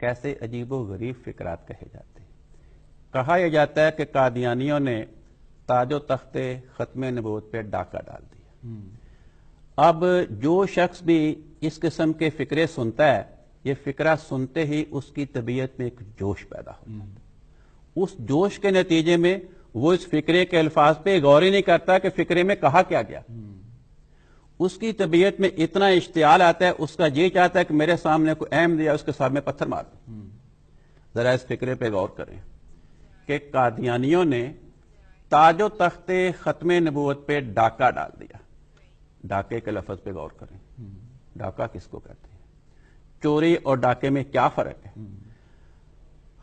کیسے عجیب و غریب فکرات کہے جاتے ہیں۔ کہا یہ جاتا ہے کہ قادیانیوں نے تاج و تخت ختم نبوت پہ ڈاکہ ڈال دیا۔ اب جو شخص بھی اس قسم کے فکرے سنتا ہے، یہ فکرہ سنتے ہی اس کی طبیعت میں ایک جوش پیدا ہوتا ہے۔ اس جوش کے نتیجے میں وہ اس فکرے کے الفاظ پہ غور ہی نہیں کرتا کہ فکرے میں کہا کیا گیا۔ اس کی طبیعت میں اتنا اشتعال آتا ہے، اس کا یہ چاہتا ہے کہ میرے سامنے کوئی اہم دیا، اس کے سامنے پتھر مار دوں۔ ذرا اس فکرے پہ غور کریں کہ قادیانیوں نے تاج و تخت ختم نبوت پہ ڈاکہ ڈال دیا۔ ڈاکے کے لفظ پہ غور کریں، ڈاکہ کس کو کہتے ہیں؟ چوری اور ڈاکے میں کیا فرق ہے؟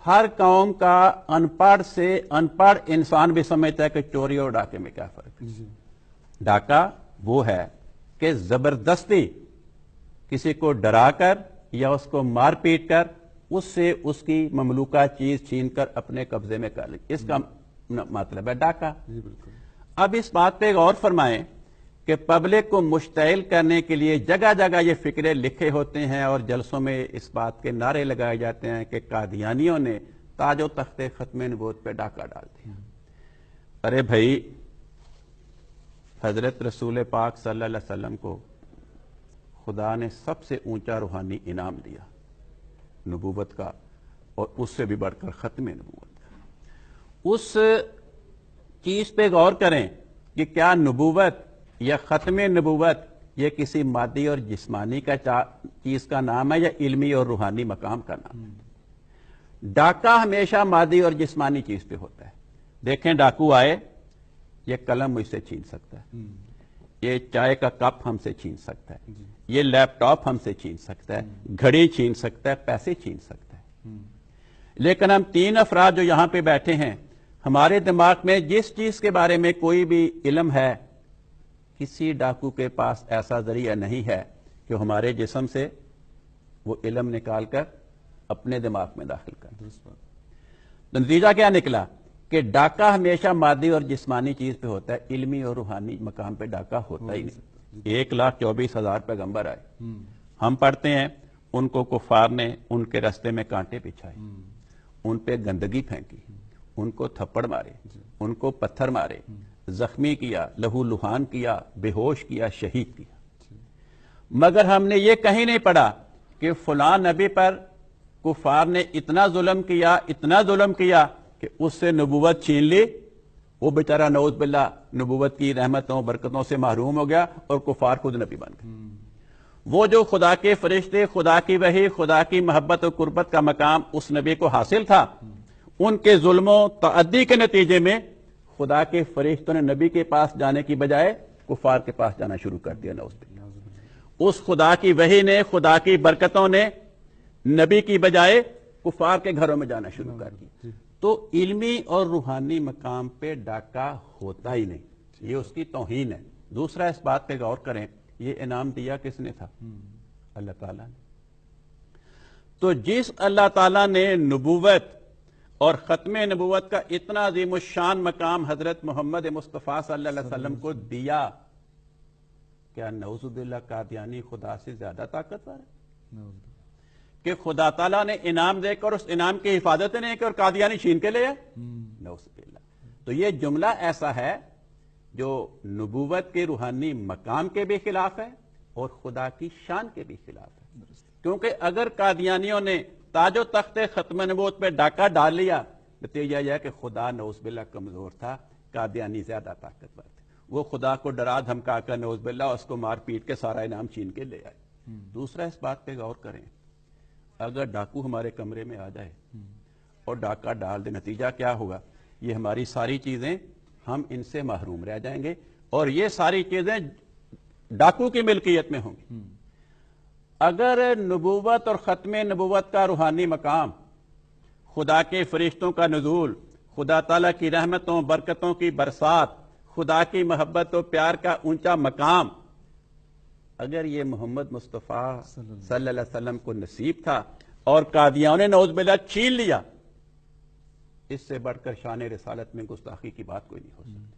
ہر قوم کا ان پڑھ سے ان پڑھ انسان بھی سمجھتا ہے کہ چوری اور ڈاکے میں کیا فرق ہے۔ ڈاکہ وہ ہے کہ زبردستی کسی کو ڈرا کر یا اس کو مار پیٹ کر اس سے اس کی مملوکہ چیز چھین کر اپنے قبضے میں کر لی، اس کا مطلب ہے ڈاکہ۔ اب اس بات پہ غور فرمائیں کہ پبلک کو مشتعل کرنے کے لیے جگہ جگہ یہ فکرے لکھے ہوتے ہیں اور جلسوں میں اس بات کے نعرے لگائے جاتے ہیں کہ قادیانیوں نے تاج و تخت ختم نبوت پہ ڈاکہ ڈال دیا۔ ارے بھائی، حضرت رسول پاک صلی اللہ علیہ وسلم کو خدا نے سب سے اونچا روحانی انعام دیا، نبوت کا، اور اس سے بھی بڑھ کر ختم نبوت کا۔ اس چیز پہ غور کریں کہ کیا نبوت یا ختم نبوت یہ کسی مادی اور جسمانی کا چیز کا نام ہے یا علمی اور روحانی مقام کا نام ہے؟ ڈاکہ ہمیشہ مادی اور جسمانی چیز پہ ہوتا ہے۔ دیکھیں، ڈاکو آئے، یہ قلم مجھ سے چھین سکتا ہے، یہ چائے کا کپ ہم سے چھین سکتا ہے، یہ لیپ ٹاپ ہم سے چھین سکتا ہے، گھڑی چھین سکتا ہے، پیسے چھین سکتا ہے۔ لیکن ہم تین افراد جو یہاں پہ بیٹھے ہیں، ہمارے دماغ میں جس چیز کے بارے میں کوئی بھی علم ہے، کسی ڈاکو کے پاس ایسا ذریعہ نہیں ہے کہ ہمارے جسم سے وہ علم نکال کر اپنے دماغ میں داخل کر۔ نتیجہ کیا نکلا کہ ڈاکہ ہمیشہ مادی اور جسمانی چیز پہ ہوتا ہے، علمی اور روحانی مقام پہ ڈاکہ ہوتا ہی نہیں۔ 1,24,000 پیغمبر آئے، ہم پڑھتے ہیں ان کو کفار نے ان کے راستے میں کانٹے بچھائے، ان پہ گندگی پھینکی، ان کو تھپڑ مارے، ان کو پتھر مارے، زخمی کیا، لہو لہان کیا، بے ہوش کیا، شہید کیا۔ مگر ہم نے یہ کہیں نہیں پڑھا کہ فلاں نبی پر کفار نے اتنا ظلم کیا، اتنا ظلم کیا کہ اس سے نبوت چھین لی، وہ بیچارہ نعوذ باللہ نبوت کی رحمتوں برکتوں سے محروم ہو گیا اور کفار خود نبی بن گئے۔ وہ جو خدا کے فرشتے، خدا کی وحی، خدا کی محبت و قربت کا مقام اس نبی کو حاصل تھا، ان کے ظلم و تعدی کے نتیجے میں خدا کے فرشتوں نے نبی کے پاس جانے کی بجائے کفار کے پاس جانا شروع کر دیا، نعوذ باللہ۔ اس خدا کی وحی نے، خدا کی برکتوں نے نبی کی بجائے کفار کے گھروں میں جانا شروع کر دی۔ تو علمی اور روحانی مقام پہ ڈاکہ ہوتا ہی نہیں، یہ اس کی توہین ہے۔ دوسرا، اس بات پہ غور کریں، یہ انعام دیا کس نے تھا؟ اللہ تعالیٰ نے۔ تو جس اللہ تعالیٰ نے نبوت اور ختم نبوت کا اتنا عظیم الشان مقام حضرت محمد مصطفیٰ صلی اللہ علیہ وسلم کو دیا، کیا نعوذ باللہ قادیانی خدا سے زیادہ طاقتور ہے کہ خدا تعالیٰ نے انعام دے کر اس انعام کی حفاظت نہیں کی اور قادیانی چھین کے لے؟ نعوذ باللہ۔ تو یہ جملہ ایسا ہے جو نبوت کے روحانی مقام کے بھی خلاف ہے اور خدا کی شان کے بھی خلاف ہے، کیونکہ اگر قادیانیوں نے تاج و تخت ختم نبوت پہ ڈاکہ ڈال لیا، نتیجہ یہ ہے کہ خدا نعوذ باللہ کمزور تھا، قادیانی زیادہ طاقتور تھے، وہ خدا کو ڈرا دھمکا کر نعوذ باللہ اس کو مار پیٹ کے سارا انعام چھین کے لے آئے۔ دوسرا، اس بات پہ غور کریں، اگر ڈاکو ہمارے کمرے میں آ جائے اور ڈاکہ ڈال دے، نتیجہ کیا ہوگا؟ یہ ہماری ساری چیزیں، ہم ان سے محروم رہ جائیں گے اور یہ ساری چیزیں ڈاکو کی ملکیت میں ہوں گی۔ اگر نبوت اور ختم نبوت کا روحانی مقام، خدا کے فرشتوں کا نزول، خدا تعالیٰ کی رحمتوں برکتوں کی برسات، خدا کی محبت و پیار کا اونچا مقام، اگر یہ محمد مصطفیٰ صلی اللہ علیہ وسلم کو نصیب تھا اور قادیانیوں نے نعوذ باللہ چھین لیا، اس سے بڑھ کر شان رسالت میں گستاخی کی بات کوئی نہیں ہو سکتی،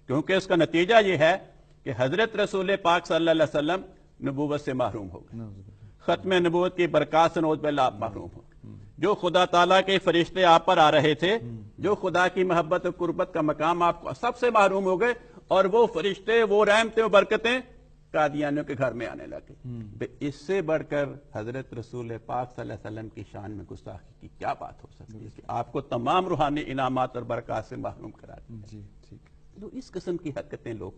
کیونکہ اس کا نتیجہ یہ ہے کہ حضرت رسول پاک صلی اللہ علیہ وسلم نبوت سے محروم ہو گئے، ختم نبوت کی برکات سے نعوذ باللہ آپ محروم ہو گئے۔ جو خدا تعالیٰ کے فرشتے آپ پر آ رہے تھے، جو خدا کی محبت و قربت کا مقام آپ کو سب سے محروم ہو گئے، اور وہ فرشتے، وہ رحمتیں و برکتیں قادیانیوں کے گھر میں آنے لگے۔ اس سے بڑھ کر حضرت رسول پاک صلی اللہ علیہ وسلم کی شان میں گستاخی کی کیا بات ہو سکتی ہے کہ آپ کو تمام روحانی انعامات اور برکات سے محروم کرا دیا۔ جی ٹھیک۔ تو اس قسم کی حرکتیں لوگ